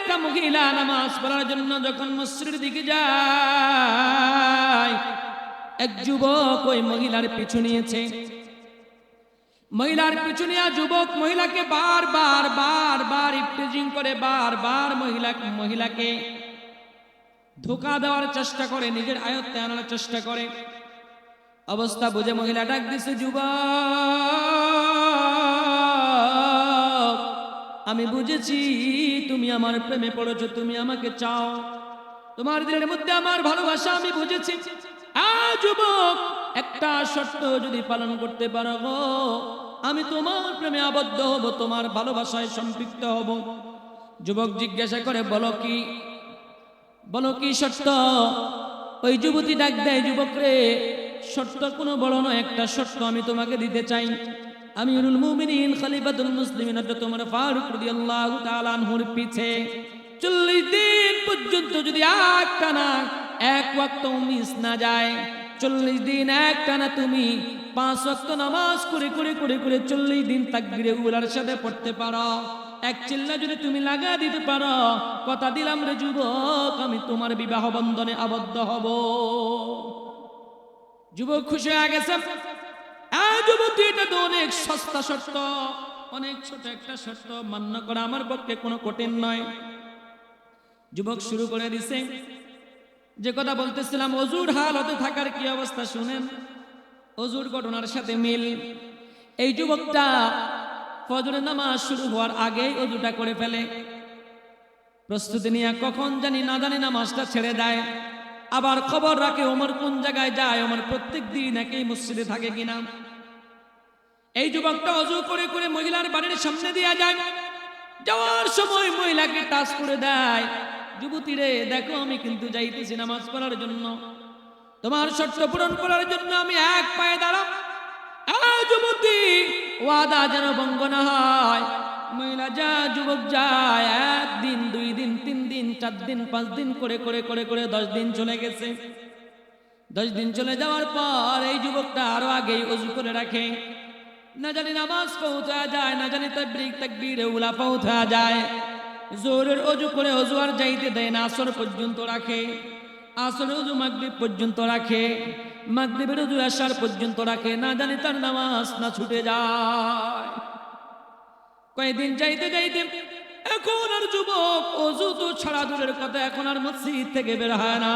একটা মহিলা নামাজ পড়ার জন্য যখন মসজিদের দিকে যায়, এক যুবক ওই মহিলার পিছু নিয়েছে। মহিলার পিছু নিয়ে যুবক মহিলাকে বারবার ইফটিজিং করে, বারবার মহিলাকে ধোঁকা দেওয়ার চেষ্টা করে, নিজের আয়ত্তে আনার চেষ্টা করে। অবস্থা বুঝে মহিলা ডাক দিছে, যুবক, আমি বুঝেছি তুমি আমার প্রেমে পড়েছো, তুমি আমাকে চাও, তোমার দিলের মধ্যে আমার ভালোবাসা আমি বুঝেছি। যুবক, একটা শর্ত যদি পালন করতে পারো গো, আমি তোমার প্রেমে আবদ্ধ হব, তোমার ভালোবাসায় সম্পৃক্ত হব। যুবক জিজ্ঞাসা করে, বলো কি শর্ত? ওই যুবতী ডাক দেয়, যুবক রে, শর্ত কোনো বড় নয়, একটা শর্ত আমি তোমাকে দিতে চাই। আমিরুল মুমিনিন খলিফাতুল মুসলিমিন হযরত ওমর ফারুক রাদিয়াল্লাহু তাআলা আনহুর পিছে 40 দিন পর্যন্ত যদি একটানা এক ওয়াক্ত মিস না যায়, 40 দিন একটানা তুমি 5 ওয়াক্ত নামাজ করে 40 দিন তাকবীরে উলার সাথে পড়তে পারো, এক চিল্লা যদি তুমি লাগা দিতে পারো, কথা দিলাম রে যুবক, আমি তোমার বিবাহ বন্ধনে আবদ্ধ হব। যুবক খুশি হয়ে গেছে। যুবতী, এটা তো অনেক সস্তা শর্ত, অনেক ছোট একটা শর্ত, মান্য করা আমার পক্ষে কোনো কঠিন নয়। যুবক শুরু করে দিছে। যে কথা বলতেছিলাম, অজুর হালতে থাকার কি অবস্থা শুনেন, অজুর ঘটনার সাথে মিল। এই যুবকটা ফজরের নামাজ শুরু হওয়ার আগেই অজুটা করে ফেলে, প্রস্তুতি নিয়ে কখন জানি না জানি নামাজটা ছেড়ে দেয়। আবার খবর রাখে ওমর কোন জায়গায় যায়, ওমর প্রত্যেক দিন একই মসজিদে থাকে কিনা। এই যুবকটা অজু করে মহিলার বাড়ির সামনে দিয়ে যায়। যাওয়ার সময় মহিলাকে টাচ করে দেয়, যুবতী রে, দেখো আমি কিন্তু যাইতেছি নামাজ পড়ার জন্য, তোমার শর্ত পূরণ করার জন্য আমি এক পায়ে দাঁড়াম। যুবতী, ওয়াদা যেন ভঙ্গ না হয়। মহিলা যুবক যায়, 1 দিন 2 দিন 3 দিন 4 দিন 5 দিন করে 10 দিন চলে গেছে। 10 দিন চলে যাওয়ার পর এই যুবকটা আরো আগেই অজু করে রাখে, না জানি নামাজ পৌঁছা যায়, না জানি তাকবীরে উলা পৌঁছা যায়। জোহরের অজু করে অজু আর যাইতে দেয় না, আসর পর্যন্ত রাখে, আসরের অজু মাগরিব পর্যন্ত রাখে, মাগরিবের অজু এশার পর্যন্ত রাখে, না জানি তার নামাজ না ছুটে যায়। কয়েকদিন যাইতে এখন আর যুবক অজু তো ছাড়া দূরের কথা, এখন আর মসজিদ থেকে বের হয় না।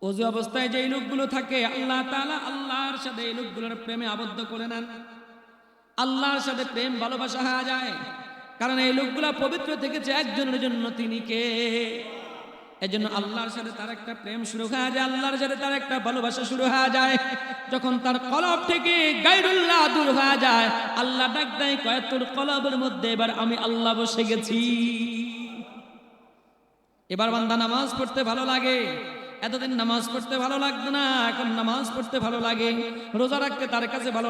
অজু অবস্থায় যে লোকগুলো থাকে, আল্লাহ তাআলা আল্লাহর সাথে এই লোকগুলোর প্রেমে আবদ্ধ করে নেন, আল্লাহর সাথে প্রেম ভালোবাসা হয়ে যায়। কারণ এই লোকগুলা পবিত্র থেকেছে একজনের জন্য, তিনি কে? এজন্য আল্লাহর সাথে তার একটা প্রেম শুরু হয়ে যায়, আল্লাহর সাথে তার একটা ভালোবাসা শুরু হয়ে যায়। যখন তার কলব থেকে গায়রুল্লাহ দূর হয়ে যায়, আল্লাহ ডাক দেয়, কয় তোর কলবের মধ্যে এবার আমি আল্লাহ বসে গেছি। এবার বান্দা নামাজ পড়তে ভালো লাগে। এতদিন নামাজ পড়তে ভালো লাগতো না, এখন নামাজ পড়তে ভালো লাগে। রোজা রাখতে তার কাছে ভালো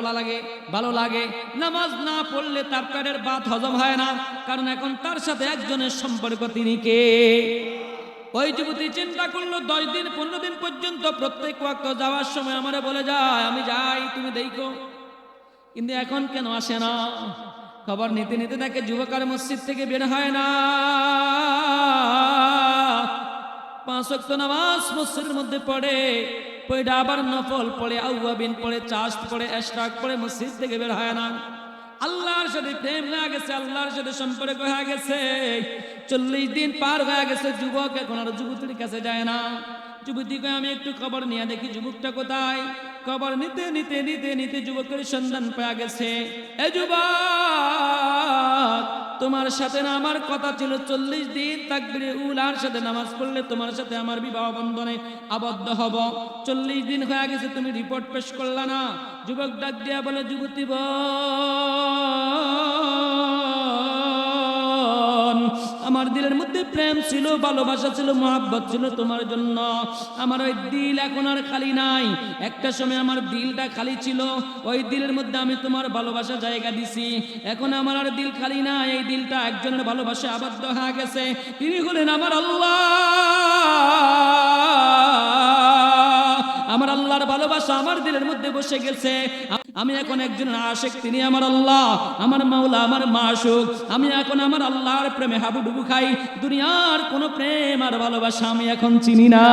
লাগে। নামাজ না পড়লে তার পেটের ভাত হজম হয় না, কারণ এখন তার সাথে একজনের সম্পর্ক, তিনি কে? ওই যুবতী চিন্তা করলো, 10 দিন 15 দিন পর্যন্ত প্রত্যেক ওয়াক্ত যাওয়ার সময় আমারে বলে যায়, আমি যাই তুমি দেখো, কিন্তু এখন কেন আসে না? খবর নিতে দেখে যুবক আর মসজিদ থেকে বের হয় না। 5 ওয়াক্ত নামাজ মসজিদের মধ্যে পড়ে আবার নফল পড়ে, আউয়াবিন পড়ে, চাশত পড়ে, ইশরাক পড়ে, মসজিদ থেকে বের হয় না। আল্লাহর সাথে প্রেম হয়ে গেছে, আল্লাহর সাথে সম্পর্ক হয়ে গেছে। 40 দিন পার হয়ে গেছে, যুবক এখন আর যুবতীর কাছে যায় না। যুবতীকে আমি একটু খবর নিয়ে দেখি যুবকটা কোথায়। খবর নিতে যুবকের সন্ধান পাওয়া গেছে। এ যুবক, তোমার সাথে না আমার কথা ছিল, 40 দিন তাকবীরে উলার সাথে নামাজ পড়লে তোমার সাথে আমার বিবাহ বন্ধনে আবদ্ধ হব। 40 দিন হয়ে গেছে, তুমি রিপোর্ট পেশ করলা না। যুবক ডাক দিয়া বলে, যুবতী আমার দিলের মধ্যে প্রেম ছিল, ভালোবাসা ছিল, মহব্বত ছিল তোমার জন্য। আমার ওই দিল এখন আর খালি নাই। একটা সময় আমার দিলটা খালি ছিল, ওই দিলের মধ্যে আমি তোমার ভালোবাসা জায়গা দিছি। এখন আমার আর দিল খালি নাই, এই দিলটা একজনের ভালোবাসা আবদ্ধ হয়ে গেছে, তিনি হলেন আমার আল্লাহ। আমার আল্লাহর ভালোবাসা আমার দিলের মধ্যে বসে গেছে। আমি এখন একজন আশিক, তিনি আমার আল্লাহ, আমার মাওলা, আমার মাশুক। আমি এখন আমার আল্লাহর প্রেমে হাবুডুবু খাই, দুনিয়ার কোনো প্রেম আর ভালোবাসা আমি এখন চিনি না।